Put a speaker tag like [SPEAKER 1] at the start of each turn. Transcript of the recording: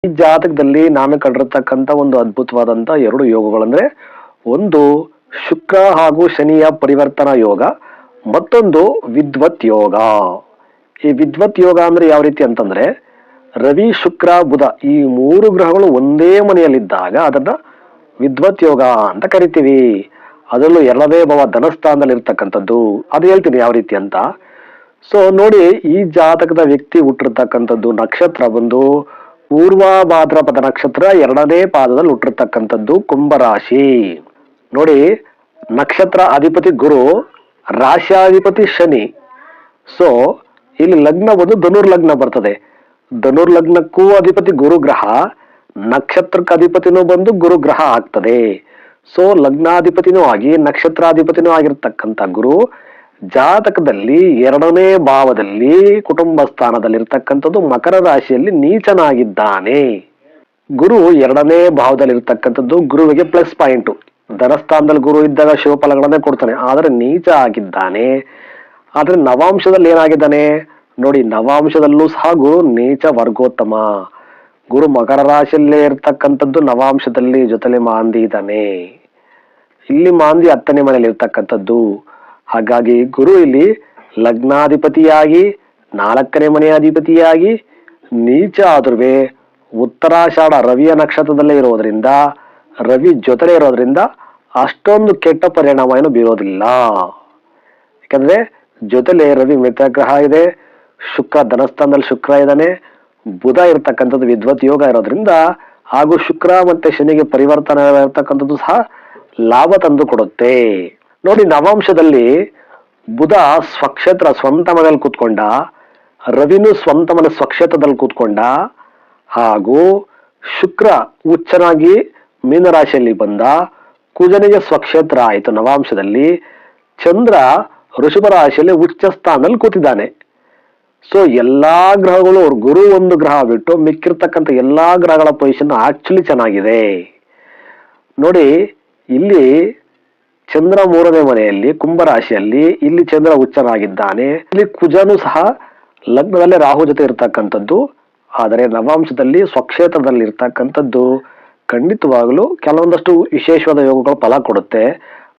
[SPEAKER 1] ಈ ಜಾತಕದಲ್ಲಿ ನಾನು ಕಂಡಿರ್ತಕ್ಕಂಥ ಒಂದು ಅದ್ಭುತವಾದಂತ ಎರಡು ಯೋಗಗಳಂದ್ರೆ ಒಂದು ಶುಕ್ರ ಹಾಗೂ ಶನಿಯ ಪರಿವರ್ತನಾ ಯೋಗ, ಮತ್ತೊಂದು ವಿದ್ವತ್ ಯೋಗ. ಈ ವಿದ್ವತ್ ಯೋಗ ಅಂದ್ರೆ ಯಾವ ರೀತಿ ಅಂತಂದ್ರೆ ರವಿ ಶುಕ್ರ ಬುಧ ಈ ಮೂರು ಗ್ರಹಗಳು ಒಂದೇ ಮನೆಯಲ್ಲಿದ್ದಾಗ ಅದನ್ನ ವಿದ್ವತ್ ಯೋಗ ಅಂತ ಕರಿತೀವಿ. ಅದರಲ್ಲೂ ಎರಡನೇ ಭಾವ ಧನಸ್ಥಾನದಲ್ಲಿ ಇರ್ತಕ್ಕಂಥದ್ದು, ಅದು ಹೇಳ್ತೀನಿ ಯಾವ ರೀತಿ ಅಂತ. ಸೊ ನೋಡಿ, ಈ ಜಾತಕದ ವ್ಯಕ್ತಿ ಹುಟ್ಟಿರ್ತಕ್ಕಂಥದ್ದು ನಕ್ಷತ್ರ ಬಂದು ಪೂರ್ವ ಭಾದ್ರಪದ ನಕ್ಷತ್ರ ಎರಡನೇ ಪಾದದಲ್ಲಿ ಹುಟ್ಟಿರ್ತಕ್ಕಂಥದ್ದು ಕುಂಭರಾಶಿ. ನೋಡಿ, ನಕ್ಷತ್ರ ಅಧಿಪತಿ ಗುರು, ರಾಶ್ಯಾಧಿಪತಿ ಶನಿ. ಸೊ ಇಲ್ಲಿ ಲಗ್ನ ಬಂದು ಧನುರ್ಲಗ್ನ ಬರ್ತದೆ. ಧನುರ್ಲಗ್ನಕ್ಕೂ ಅಧಿಪತಿ ಗುರುಗ್ರಹ, ನಕ್ಷತ್ರಕ್ಕೆ ಅಧಿಪತಿನೂ ಬಂದು ಗುರುಗ್ರಹ ಆಗ್ತದೆ. ಸೊ ಲಗ್ನಾಧಿಪತಿನೂ ಆಗಿ ನಕ್ಷತ್ರಾಧಿಪತಿನೂ ಆಗಿರ್ತಕ್ಕಂಥ ಗುರು ಜಾತಕದಲ್ಲಿ ಎರಡನೇ ಭಾವದಲ್ಲಿ ಕುಟುಂಬ ಸ್ಥಾನದಲ್ಲಿರ್ತಕ್ಕಂಥದ್ದು ಮಕರ ರಾಶಿಯಲ್ಲಿ ನೀಚನಾಗಿದ್ದಾನೆ. ಗುರು ಎರಡನೇ ಭಾವದಲ್ಲಿರ್ತಕ್ಕಂಥದ್ದು ಗುರುವಿಗೆ ಪ್ಲಸ್ ಪಾಯಿಂಟ್. ಧನಸ್ಥಾನದಲ್ಲಿ ಗುರು ಇದ್ದಾಗ ಶುಭ ಫಲಗಳನ್ನೇ ಕೊಡ್ತಾನೆ, ಆದರೆ ನೀಚ ಆಗಿದ್ದಾನೆ. ಆದ್ರೆ ನವಾಂಶದಲ್ಲಿ ಏನಾಗಿದ್ದಾನೆ ನೋಡಿ, ನವಾಂಶದಲ್ಲೂ ಸಹ ಗುರು ನೀಚ ವರ್ಗೋತ್ತಮ. ಗುರು ಮಕರ ರಾಶಿಯಲ್ಲೇ ಇರ್ತಕ್ಕಂಥದ್ದು ನವಾಂಶದಲ್ಲಿ ಜೊತೆಲಿ ಮಾಂದಿ ಇದ್ದಾನೆ. ಇಲ್ಲಿ ಮಾಂದಿ 10ನೇ ಮನೆಯಲ್ಲಿ ಇರ್ತಕ್ಕಂಥದ್ದು. ಹಾಗಾಗಿ ಗುರು ಇಲ್ಲಿ ಲಗ್ನಾಧಿಪತಿಯಾಗಿ 4ನೇ ಮನೆಯ ಅಧಿಪತಿಯಾಗಿ ನೀಚ ಆದ್ರೂ ಉತ್ತರಾಷಾಢ ರವಿಯ ನಕ್ಷತ್ರದಲ್ಲೇ ಇರೋದ್ರಿಂದ, ರವಿ ಜೊತೆಲೇ ಇರೋದ್ರಿಂದ ಅಷ್ಟೊಂದು ಕೆಟ್ಟ ಪರಿಣಾಮ ಏನು ಬೀರೋದಿಲ್ಲ. ಯಾಕಂದ್ರೆ ಜೊತೆಲೆ ರವಿ ಮಿತ್ರಗ್ರಹ ಇದೆ, ಶುಕ್ರ ಧನಸ್ಥಾನದಲ್ಲಿ ಶುಕ್ರ ಇದ್ದಾನೆ, ಬುಧ ಇರ್ತಕ್ಕಂಥದ್ದು ವಿದ್ವತ್ ಯೋಗ ಇರೋದ್ರಿಂದ ಹಾಗೂ ಶುಕ್ರ ಮತ್ತೆ ಶನಿಗೆ ಪರಿವರ್ತನೆ ಇರ್ತಕ್ಕಂಥದ್ದು ಸಹ ಲಾಭ ತಂದು ಕೊಡುತ್ತೆ. ನೋಡಿ, ನವಾಂಶದಲ್ಲಿ ಬುಧ ಸ್ವಕ್ಷೇತ್ರ ಸ್ವಂತ ಮನೆಯಲ್ಲಿ ಕೂತ್ಕೊಂಡ, ರವಿನೂ ಸ್ವಂತ ಮನೆ ಸ್ವಕ್ಷೇತ್ರದಲ್ಲಿ ಕೂತ್ಕೊಂಡ, ಹಾಗೂ ಶುಕ್ರ ಉಚ್ಚನಾಗಿ ಮೀನರಾಶಿಯಲ್ಲಿ ಬಂದ, ಕುಜನಿಗೆ ಸ್ವಕ್ಷೇತ್ರ ಆಯಿತು ನವಾಂಶದಲ್ಲಿ, ಚಂದ್ರ ಋಷಭ ರಾಶಿಯಲ್ಲಿ ಉಚ್ಚ ಸ್ಥಾನದಲ್ಲಿ ಕೂತಿದ್ದಾನೆ. ಸೊ ಎಲ್ಲಾ ಗ್ರಹಗಳು, ಗುರು ಒಂದು ಗ್ರಹ ಬಿಟ್ಟು ಮಿಕ್ಕಿರ್ತಕ್ಕಂಥ ಎಲ್ಲಾ ಗ್ರಹಗಳ ಪೊಸಿಷನ್ ಆಕ್ಚುಲಿ ಚೆನ್ನಾಗಿದೆ. ನೋಡಿ, ಇಲ್ಲಿ ಚಂದ್ರ 3ನೇ ಮನೆಯಲ್ಲಿ ಕುಂಭರಾಶಿಯಲ್ಲಿ, ಇಲ್ಲಿ ಚಂದ್ರ ಉಚ್ಚನಾಗಿದ್ದಾನೆ. ಇಲ್ಲಿ ಕುಜನು ಸಹ ಲಗ್ನದಲ್ಲೇ ರಾಹು ಜೊತೆ ಇರ್ತಕ್ಕಂಥದ್ದು. ಆದರೆ ನವಾಂಶದಲ್ಲಿ ಸ್ವಕ್ಷೇತ್ರದಲ್ಲಿ ಇರ್ತಕ್ಕಂಥದ್ದು ಖಂಡಿತವಾಗಲೂ ಕೆಲವೊಂದಷ್ಟು ವಿಶೇಷವಾದ ಯೋಗಗಳು ಫಲ ಕೊಡುತ್ತೆ.